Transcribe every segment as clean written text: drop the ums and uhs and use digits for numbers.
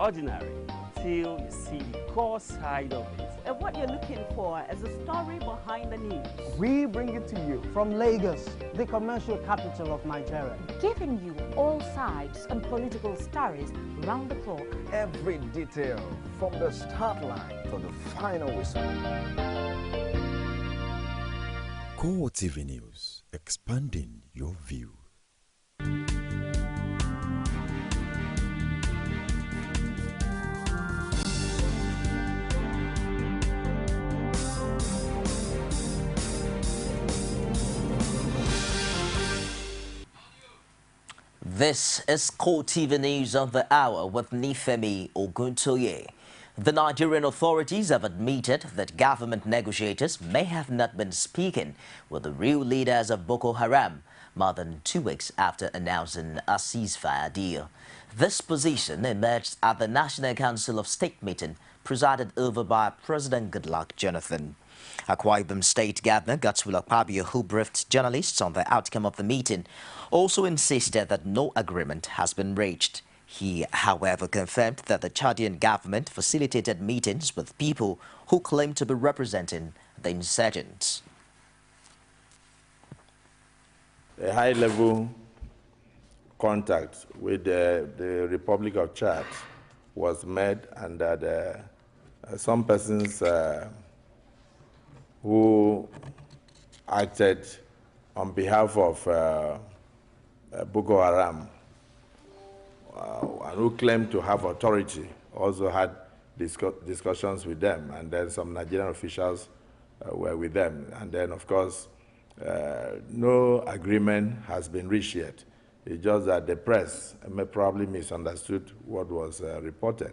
ordinary till you see the core side of it. And what you're looking for is the story behind the news. We bring it to you from Lagos, the commercial capital of Nigeria. Giving you all sides and political stories round the clock. Every detail from the start line to the final whistle. CoreTV News, expanding your view. This is CoreTV News of the Hour with Nifemi Oguntoye. The Nigerian authorities have admitted that government negotiators may have not been speaking with the real leaders of Boko Haram more than 2 weeks after announcing a ceasefire deal. This position emerged at the National Council of State meeting presided over by President Goodluck Jonathan. Akwa Ibom State Governor Godswill Akpabio, who briefed journalists on the outcome of the meeting, also insisted that no agreement has been reached. He, however, confirmed that the Chadian government facilitated meetings with people who claim to be representing the insurgents. A high-level contact with the Republic of Chad was made, and that some persons who acted on behalf of Boko Haram and who claimed to have authority also had discussions with them, and then some Nigerian officials were with them. And then, of course, no agreement has been reached yet. It's just that the press may probably misunderstood what was reported.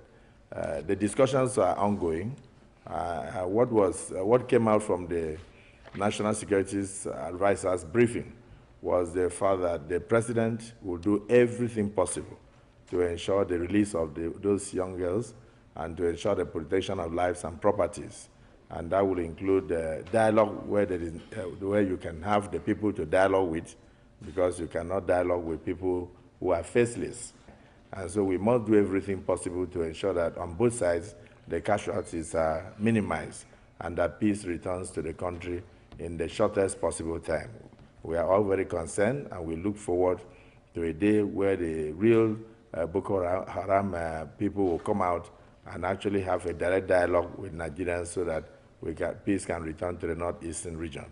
The discussions are ongoing. What came out from the National Security Advisor's briefing was the fact that the president will do everything possible to ensure the release of those young girls and to ensure the protection of lives and properties. And that will include dialogue where you can have the people to dialogue with, because you cannot dialogue with people who are faceless. And so we must do everything possible to ensure that on both sides the casualties are minimized and that peace returns to the country in the shortest possible time. We are all very concerned, and we look forward to a day where the real Boko Haram people will come out and actually have a direct dialogue with Nigerians so that peace can return to the northeastern region.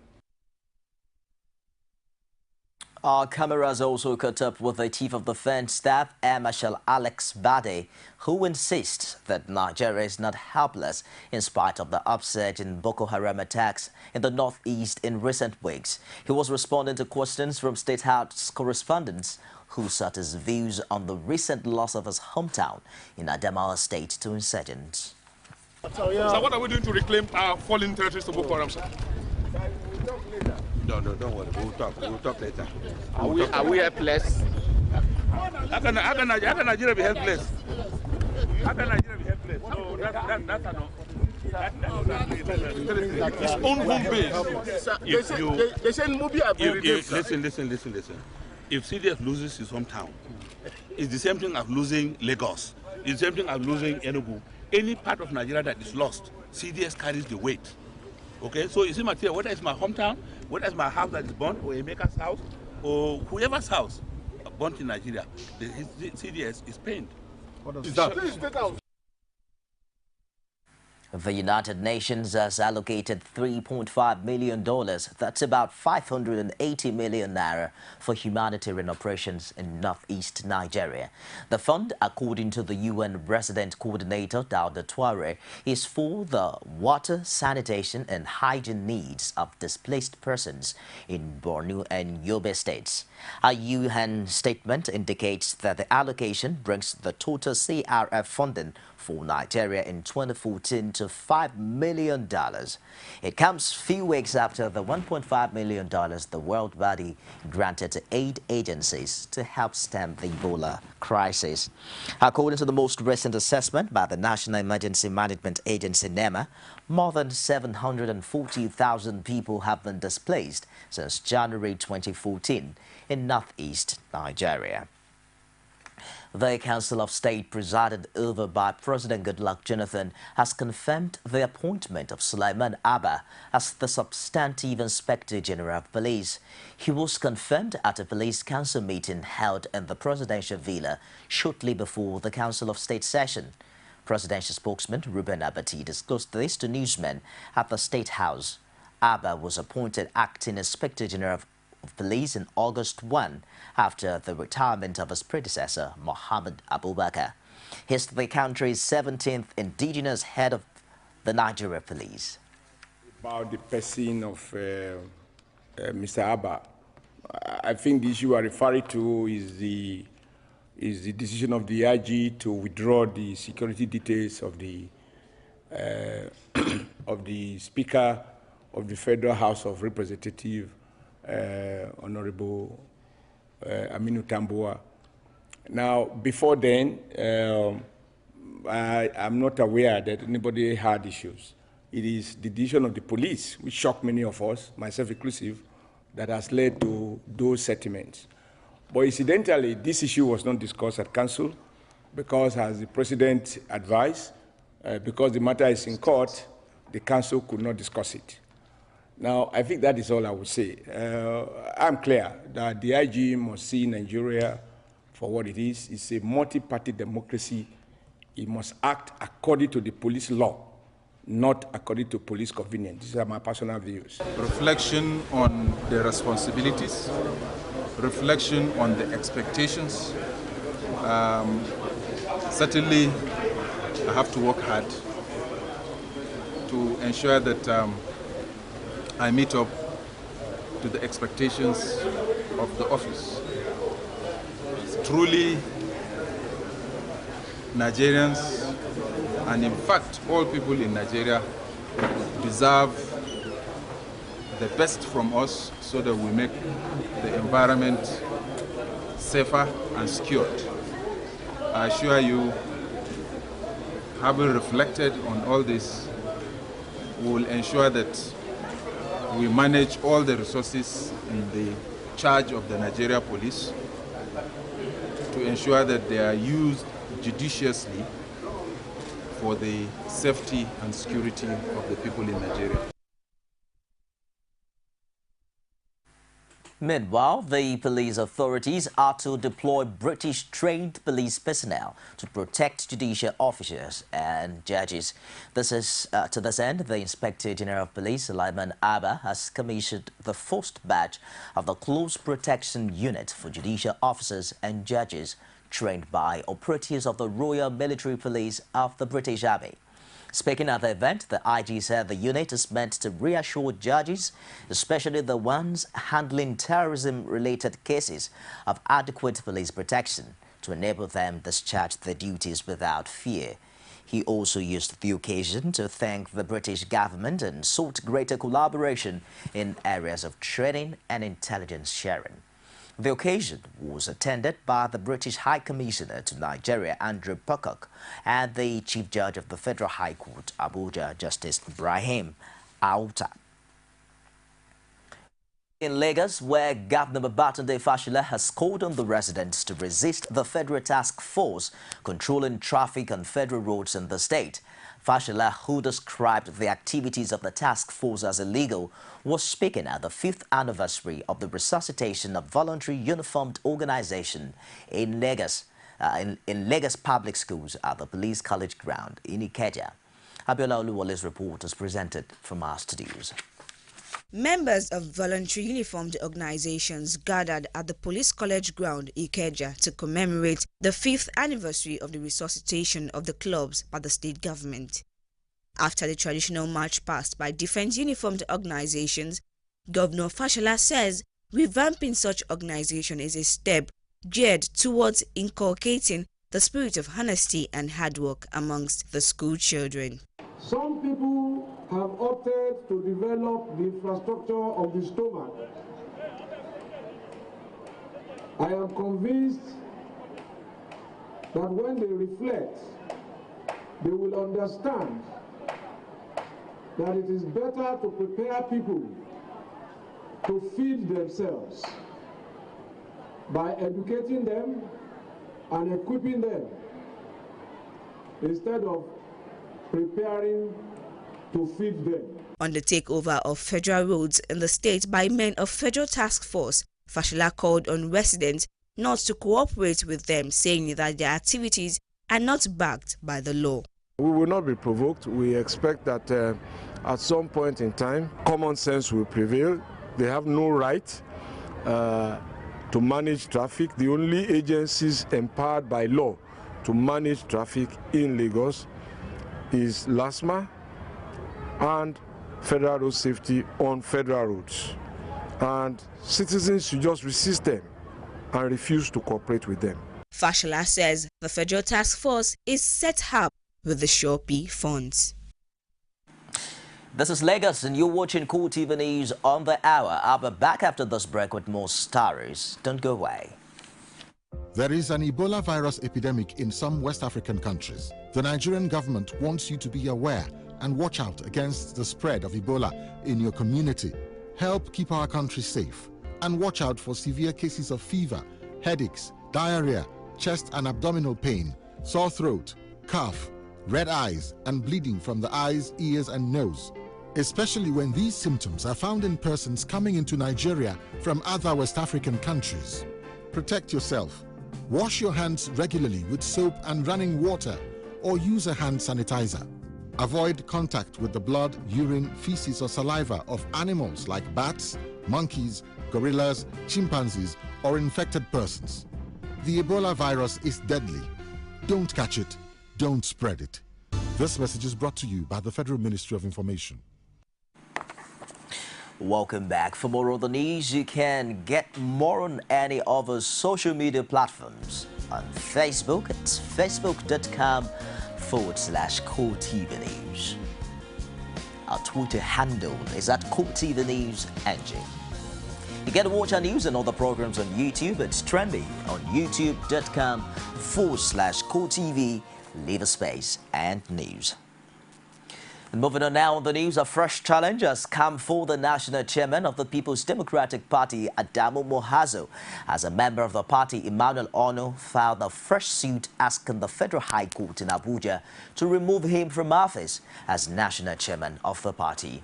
Our cameras also caught up with the Chief of Defense Staff, Air Marshal Alex Bade, who insists that Nigeria is not helpless in spite of the upsurge in Boko Haram attacks in the northeast in recent weeks. He was responding to questions from State House correspondents who sought his views on the recent loss of his hometown in Adamawa State to insurgents. So what are we doing to reclaim our fallen territories to Boko Haram, sir? No, don't worry. We'll talk later. Are we helpless? How can Nigeria be helpless? How can Nigeria be helpless? No, that's its own home base. They send movie. Listen. If CDF loses his hometown, it's the same thing as losing Lagos. It's the same thing as losing Enugu. Any part of Nigeria that is lost, CDS carries the weight. Okay, so it's immaterial whether it's my hometown, whether it's my house that is burnt, or Emeka's house, or whoever's house burnt in Nigeria, the CDS is paid. What is that? The United Nations has allocated $3.5 million, that's about 580 million naira, for humanitarian operations in northeast Nigeria. The fund, according to the UN Resident Coordinator Dauda Touare, is for the water, sanitation and hygiene needs of displaced persons in Borno and Yobe states. A UN statement indicates that the allocation brings the total CRF funding for Nigeria in 2014 to $5 million. It comes few weeks after the $1.5 million the world body granted to aid agencies to help stem the Ebola crisis. According to the most recent assessment by the National Emergency Management Agency, NEMA, more than 740,000 people have been displaced since January 2014 in northeast Nigeria. The Council of State, presided over by President Goodluck Jonathan, has confirmed the appointment of Sulaiman Abba as the substantive Inspector General of Police. He was confirmed at a police council meeting held in the presidential villa shortly before the Council of State session. Presidential spokesman Ruben Abati disclosed this to newsmen at the State House. Abba was appointed acting Inspector General of Police in August 1 after the retirement of his predecessor, Mohammed Abubakar. He's the country's 17th indigenous head of the Nigeria Police. About the person of Mr. Abba, I think the issue you are referring to is the decision of the IG to withdraw the security details of the of the Speaker of the Federal House of Representatives, Honorable Aminu Tambuwa. Now, before then, I'm not aware that anybody had issues. It is the decision of the police, which shocked many of us, myself inclusive, that has led to those settlements. But incidentally, this issue was not discussed at Council because, as the President advised, because the matter is in court, the Council could not discuss it. Now, I think that is all I would say. I'm clear that the IG must see Nigeria for what it is. It's a multi-party democracy. It must act according to the police law, not according to police convenience. These are my personal views. Reflection on the responsibilities, reflection on the expectations. Certainly, I have to work hard to ensure that I meet up to the expectations of the office. Truly, Nigerians, and in fact, all people in Nigeria deserve the best from us so that we make the environment safer and secured. I assure you, having reflected on all this, we will ensure that we manage all the resources in the charge of the Nigeria Police to ensure that they are used judiciously for the safety and security of the people in Nigeria. Meanwhile, the police authorities are to deploy British-trained police personnel to protect judicial officers and judges. This is to this end, the Inspector General of Police, Sulaiman Abba, has commissioned the first batch of the Close Protection Unit for judicial officers and judges, trained by operatives of the Royal Military Police of the British Army. Speaking at the event, the IG said the unit is meant to reassure judges, especially the ones handling terrorism-related cases, of adequate police protection to enable them discharge their duties without fear. He also used the occasion to thank the British government and sought greater collaboration in areas of training and intelligence sharing. The occasion was attended by the British High Commissioner to Nigeria, Andrew Pocock, and the Chief Judge of the Federal High Court, Abuja, Justice Ibrahim Auta. In Lagos, where Governor Babatunde Fashola has called on the residents to resist the federal task force controlling traffic on federal roads in the state, Fashola, who described the activities of the task force as illegal, was speaking at the 5th anniversary of the resuscitation of voluntary uniformed organization in Lagos, in Lagos public schools at the Police College ground in Ikeja. Abiola Oluwole's report is presented from our studios. Members of voluntary uniformed organizations gathered at the Police College ground, Ikeja, to commemorate the 5th anniversary of the resuscitation of the clubs by the state government. After the traditional march past by different uniformed organizations, Governor Fashola says revamping such organization is a step geared towards inculcating the spirit of honesty and hard work amongst the school children. Some people have opted to develop the infrastructure of the stomach. I am convinced that when they reflect, they will understand that it is better to prepare people to feed themselves by educating them, and equipping them instead of preparing to feed them. On the takeover of federal roads in the state by men of Federal Task Force, Fashola called on residents not to cooperate with them, saying that their activities are not backed by the law. We will not be provoked. We expect that at some point in time, common sense will prevail. They have no right to manage traffic. The only agencies empowered by law to manage traffic in Lagos is LASMA and Federal Road Safety on federal roads. And citizens should just resist them and refuse to cooperate with them. Fashola says the Federal Task Force is set up with the Shopee funds. This is Lagos and you're watching CoreTV News on the hour. I'll be back after this break with more stories. Don't go away. There is an Ebola virus epidemic in some West African countries. The Nigerian government wants you to be aware and watch out against the spread of Ebola in your community. Help keep our country safe and watch out for severe cases of fever, headaches, diarrhea, chest and abdominal pain, sore throat, cough, red eyes and bleeding from the eyes, ears and nose, especially when these symptoms are found in persons coming into Nigeria from other West African countries. Protect yourself. Wash your hands regularly with soap and running water or use a hand sanitizer. Avoid contact with the blood, urine, feces or saliva of animals like bats, monkeys, gorillas, chimpanzees or infected persons. The Ebola virus is deadly. Don't catch it. Don't spread it. This message is brought to you by the Federal Ministry of Information. Welcome back. For more of the news, you can get more on any of our social media platforms. On Facebook, it's facebook.com/CoreTV News. Our Twitter handle is @CoreTV News NG. You can watch our news and other programs on YouTube. It's trending on youtube.com/CoreTV. Leave a space and news. And moving on now on the news, a fresh challenge has come for the national chairman of the People's Democratic Party, Adamu Muazu. As a member of the party, Emmanuel Ono filed a fresh suit asking the Federal High Court in Abuja to remove him from office as national chairman of the party.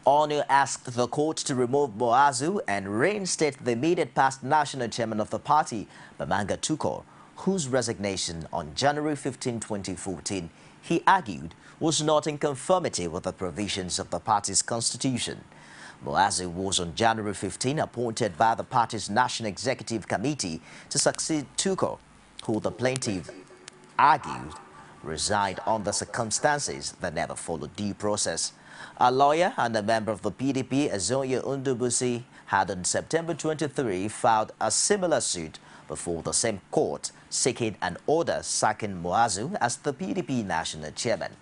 Ono asked the court to remove Muazu and reinstate the immediate past national chairman of the party, Babangida Tukur, whose resignation on January 15, 2014, he argued was not in conformity with the provisions of the party's constitution. Muazu was on January 15 appointed by the party's National Executive Committee to succeed Tukur, who the plaintiff argued resigned under circumstances that never followed due process. A lawyer and a member of the PDP, Azoye Undubusi, had on September 23 filed a similar suit before the same court, seeking an order sacking Muazu as the PDP national chairman.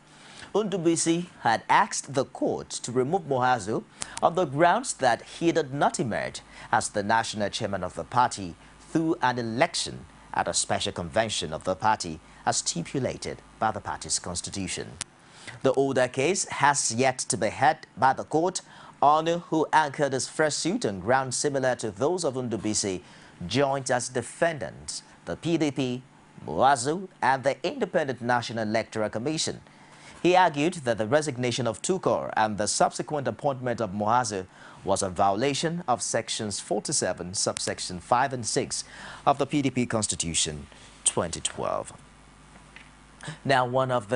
Undubusi had asked the court to remove Muazu on the grounds that he did not emerge as the national chairman of the party through an election at a special convention of the party as stipulated by the party's constitution. The older case has yet to be heard by the court. Ono, who anchored his fresh suit on grounds similar to those of Undubusi, joined as defendants the PDP, Muazu, and the Independent National Electoral Commission. He argued that the resignation of Tukur and the subsequent appointment of Muazu was a violation of sections 47, subsection 5 and 6 of the PDP Constitution 2012. Now, one of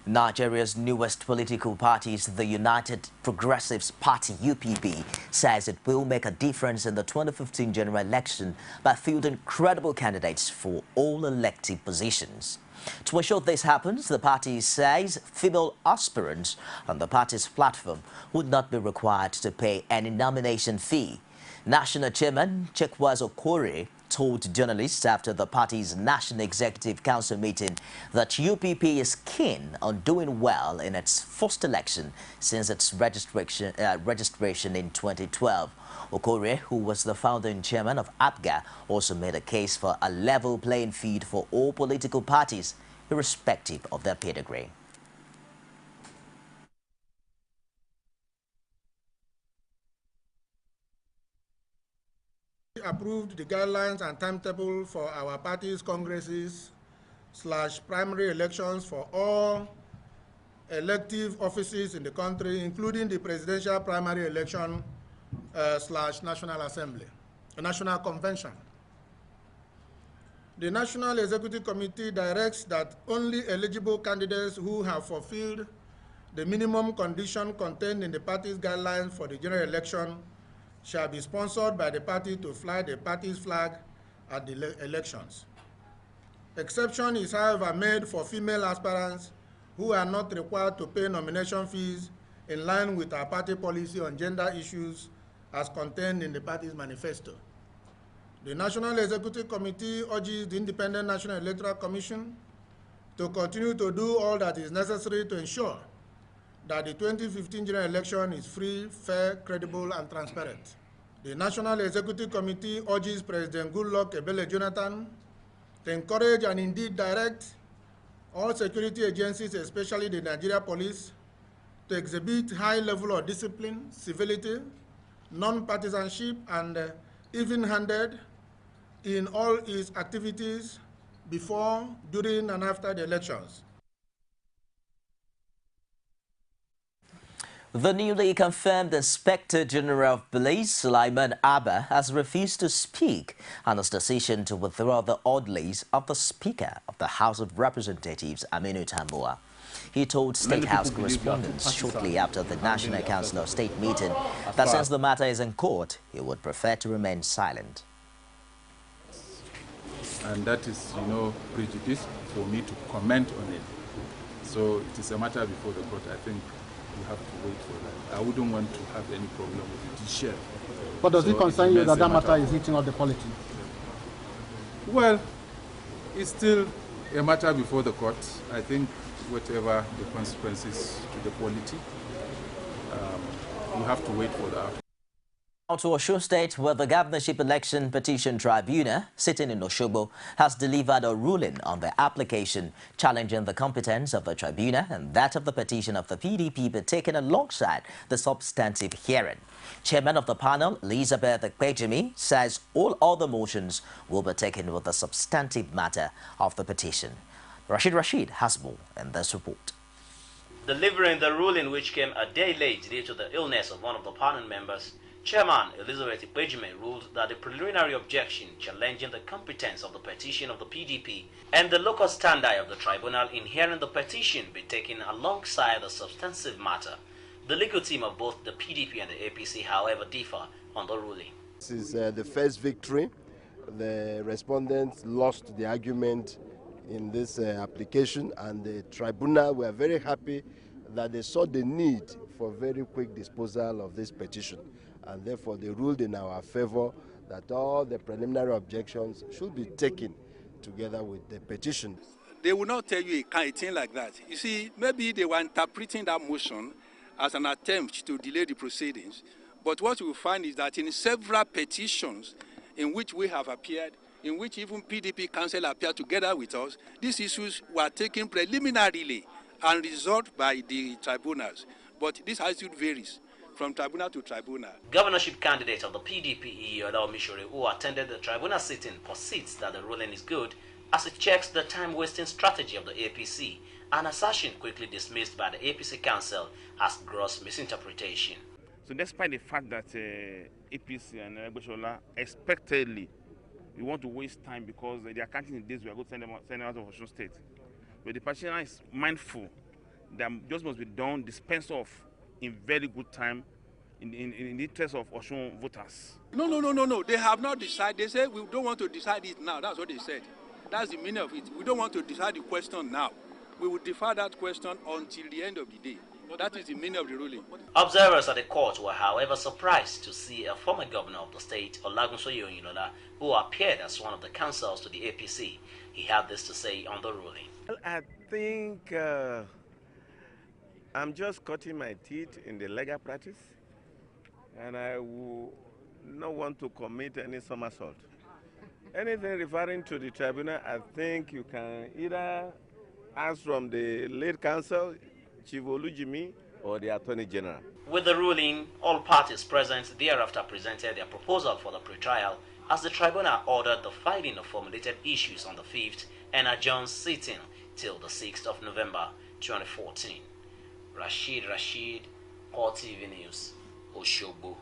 Nigeria's newest political parties, the United Progressives Party, UPP, says it will make a difference in the 2015 general election by fielding credible candidates for all elective positions. To ensure this happens, the party says female aspirants on the party's platform would not be required to pay any nomination fee. National Chairman Chekwazo Okore told journalists after the party's National Executive Council meeting that UPP is keen on doing well in its first election since its registration in 2012. Okore, who was the founding chairman of APGA, also made a case for a level playing field for all political parties, irrespective of their pedigree. Approved the guidelines and timetable for our party's congresses / primary elections for all elective offices in the country, including the presidential primary election / National Assembly, National Convention. The National Executive Committee directs that only eligible candidates who have fulfilled the minimum condition contained in the party's guidelines for the general election shall be sponsored by the party to fly the party's flag at the elections. Exception is, however, made for female aspirants who are not required to pay nomination fees in line with our party policy on gender issues as contained in the party's manifesto. The National Executive Committee urges the Independent National Electoral Commission to continue to do all that is necessary to ensure that the 2015 general election is free, fair, credible, and transparent. The National Executive Committee urges President Goodluck Ebele Jonathan to encourage and indeed direct all security agencies, especially the Nigeria Police, to exhibit high level of discipline, civility, non-partisanship, and even-handed in all its activities before, during, and after the elections. The newly confirmed Inspector General of Police, Sulaiman Abba, has refused to speak on his decision to withdraw the orderlies of the Speaker of the House of Representatives, Aminu Tambuwal. He told State House correspondents shortly after the National Council of State meeting that since the matter is in court, he would prefer to remain silent. And that is, prejudice for me to comment on it. So it is a matter before the court. I think we have to wait for that. I wouldn't want to have any problem with the share. But does it concern you that that matter is hitting up the polity? Well, it's still a matter before the court. I think whatever the consequences to the polity, we have to wait for that. Now to Osun State, where the Governorship Election Petition Tribunal, sitting in Osogbo, has delivered a ruling on the application challenging the competence of the tribunal and that of the petition of the PDP be taken alongside the substantive hearing. Chairman of the panel, Elizabeth Ekpejimi, says all other motions will be taken with the substantive matter of the petition. Rashid has more in this report. Delivering the ruling, which came a day late due to the illness of one of the panel members, Chairman Elizabeth Ekpejimi ruled that the preliminary objection challenging the competence of the petition of the PDP and the local standard of the tribunal in hearing the petition be taken alongside the substantive matter. The legal team of both the PDP and the APC, however, differ on the ruling. This is the first victory. The respondents lost the argument in this application, and the tribunal were very happy that they saw the need for very quick disposal of this petition. And therefore they ruled in our favor that all the preliminary objections should be taken together with the petition. They will not tell you a thing like that. You see, maybe they were interpreting that motion as an attempt to delay the proceedings. But what you will find is that in several petitions in which we have appeared, in which even PDP Council appeared together with us, these issues were taken preliminarily and resolved by the tribunals. But this attitude varies from tribunal to tribunal. Governorship candidate of the PDP, Iyola Omishore, who attended the tribunal sitting, posits that the ruling is good as it checks the time-wasting strategy of the APC, an assertion quickly dismissed by the APC Council as gross misinterpretation. So despite the fact that APC and Egbeshola expectedly we want to waste time because they are counting the days we are going to send them out of Osun State, but the petitioner is mindful that just must be done, dispensed off in very good time in the interest of Osun voters. No. They have not decided. They say we don't want to decide it now. That's what they said. That's the meaning of it. We don't want to decide the question now. We will defer that question until the end of the day. That is the meaning of the ruling. Observers at the court were, however, surprised to see a former governor of the state, Olagunsoye Oyinlola, who appeared as one of the counsels to the APC. He had this to say on the ruling. Well, I think I'm just cutting my teeth in the legal practice, and I will not want to commit any somersault. Anything referring to the tribunal, I think you can either ask from the late counsel, Chief Olujimi, or the Attorney General. With the ruling, all parties present thereafter presented their proposal for the pretrial as the tribunal ordered the filing of formulated issues on the 5th and adjourned sitting till the 6th of November 2014. Rashid, CoreTV News, Oshogbo.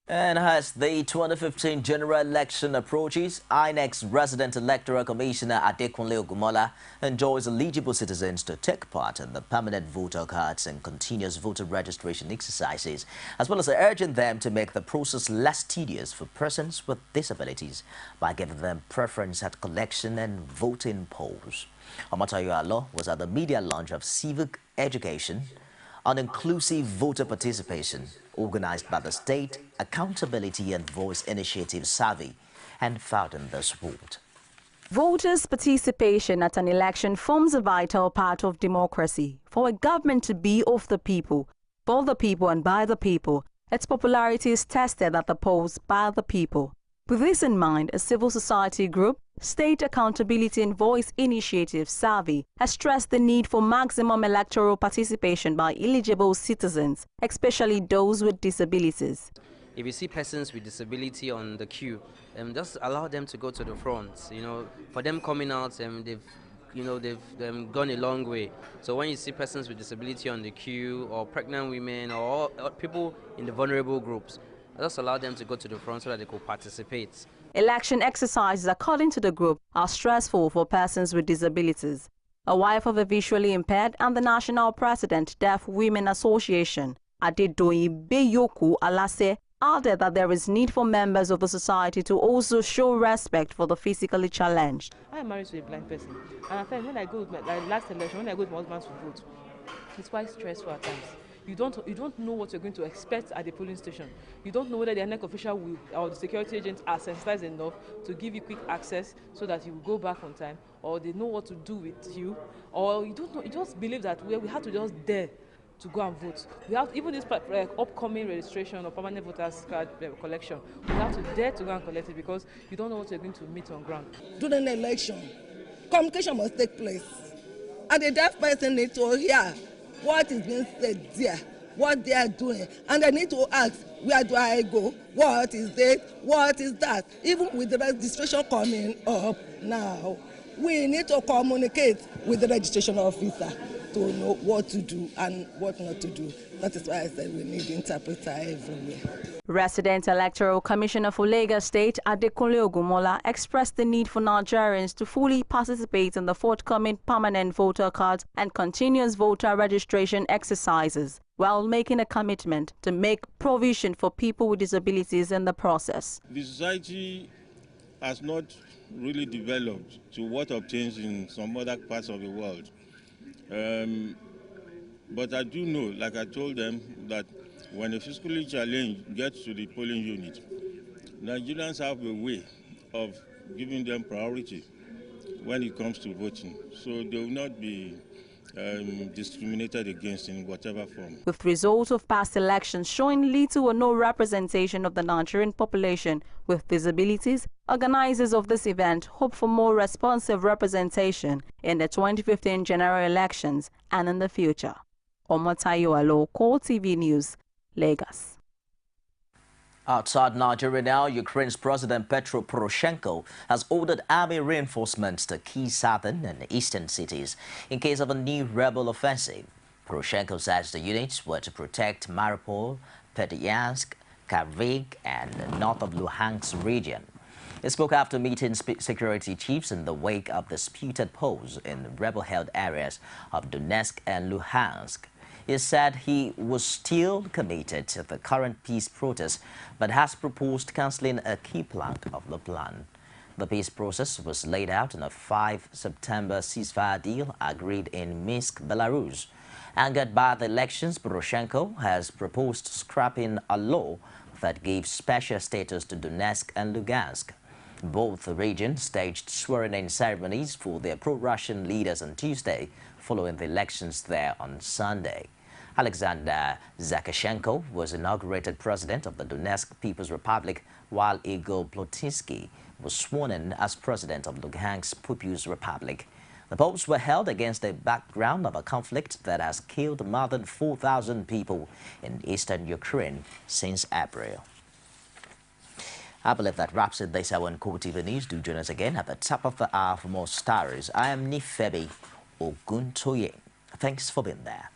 And as the 2015 general election approaches, INEC's resident electoral commissioner Adekunle Ogumola enjoins eligible citizens to take part in the permanent voter cards and continuous voter registration exercises, as well as urging them to make the process less tedious for persons with disabilities by giving them preference at collection and voting polls. Omatayo Alo was at the media launch of Civic Education on inclusive voter participation, organized by the State Accountability and Voice Initiative SAVI, and found in this report. Voters' participation at an election forms a vital part of democracy. For a government to be of the people, for the people and by the people, its popularity is tested at the polls by the people. With this in mind, a civil society group, State Accountability and Voice Initiative SAVI, has stressed the need for maximum electoral participation by eligible citizens, especially those with disabilities. If you see persons with disability on the queue, just allow them to go to the front. For them coming out, they've gone a long way. So when you see persons with disability on the queue, or pregnant women, or people in the vulnerable groups, just allow them to go to the front so that they could participate. Election exercises, according to the group, are stressful for persons with disabilities. A wife of a visually impaired and the national president, Deaf Women Association, Adedoyin Beyoku Alase, added that there is need for members of the society to also show respect for the physically challenged. I am married to a blind person, and I find when I go with my last election, when I go with my husband to vote, it's quite stressful at times. You don't know what you're going to expect at the polling station. You don't know whether the INEC official will, or the security agents are sensitized enough to give you quick access so that you will go back on time, or they know what to do with you, or you don't know. You just believe that we have to just dare to go and vote. We have even this upcoming registration of permanent voters card collection. We have to dare to go and collect it because you don't know what you're going to meet on ground. During the election, communication must take place, and the deaf person needs to hear what is being said there, what they are doing, and they need to ask, where do I go? What is this? What is that? Even with the registration coming up now, we need to communicate with the registration officer to know what to do and what not to do. That is why I said we need interpreter everywhere. Resident Electoral Commissioner for Lagos State, Adekunle Ogumola, expressed the need for Nigerians to fully participate in the forthcoming permanent voter cards and continuous voter registration exercises, while making a commitment to make provision for people with disabilities in the process. The society has not really developed to what obtains in some other parts of the world. But I do know, like I told them, that when a physically challenged gets to the polling unit, Nigerians have a way of giving them priority when it comes to voting. So they will not be discriminated against in whatever form. With results of past elections showing little or no representation of the Nigerian population with disabilities, organizers of this event hope for more responsive representation in the 2015 general elections and in the future. Omatayo Alo, CoreTV News, Lagos. Outside Nigeria now, Ukraine's President Petro Poroshenko has ordered army reinforcements to key southern and eastern cities in case of a new rebel offensive. Poroshenko says the units were to protect Mariupol, Petyansk, Kharkiv, and the north of Luhansk region. He spoke after meeting security chiefs in the wake of disputed polls in rebel-held areas of Donetsk and Luhansk. He said he was still committed to the current peace process, but has proposed cancelling a key plank of the plan. The peace process was laid out in a 5 September ceasefire deal agreed in Minsk, Belarus. Angered by the elections, Poroshenko has proposed scrapping a law that gave special status to Donetsk and Lugansk. Both regions staged swearing-in ceremonies for their pro-Russian leaders on Tuesday, following the elections there on Sunday. Alexander Zakashenko was inaugurated president of the Donetsk People's Republic, while Igor Plotinsky was sworn in as president of Lugansk People's Republic. The polls were held against a background of a conflict that has killed more than 4,000 people in eastern Ukraine since April. I believe that wraps it this hour on CoreTV News. Do join us again at the top of the hour for more stories. I am Nifebi Oguntoye. Thanks for being there.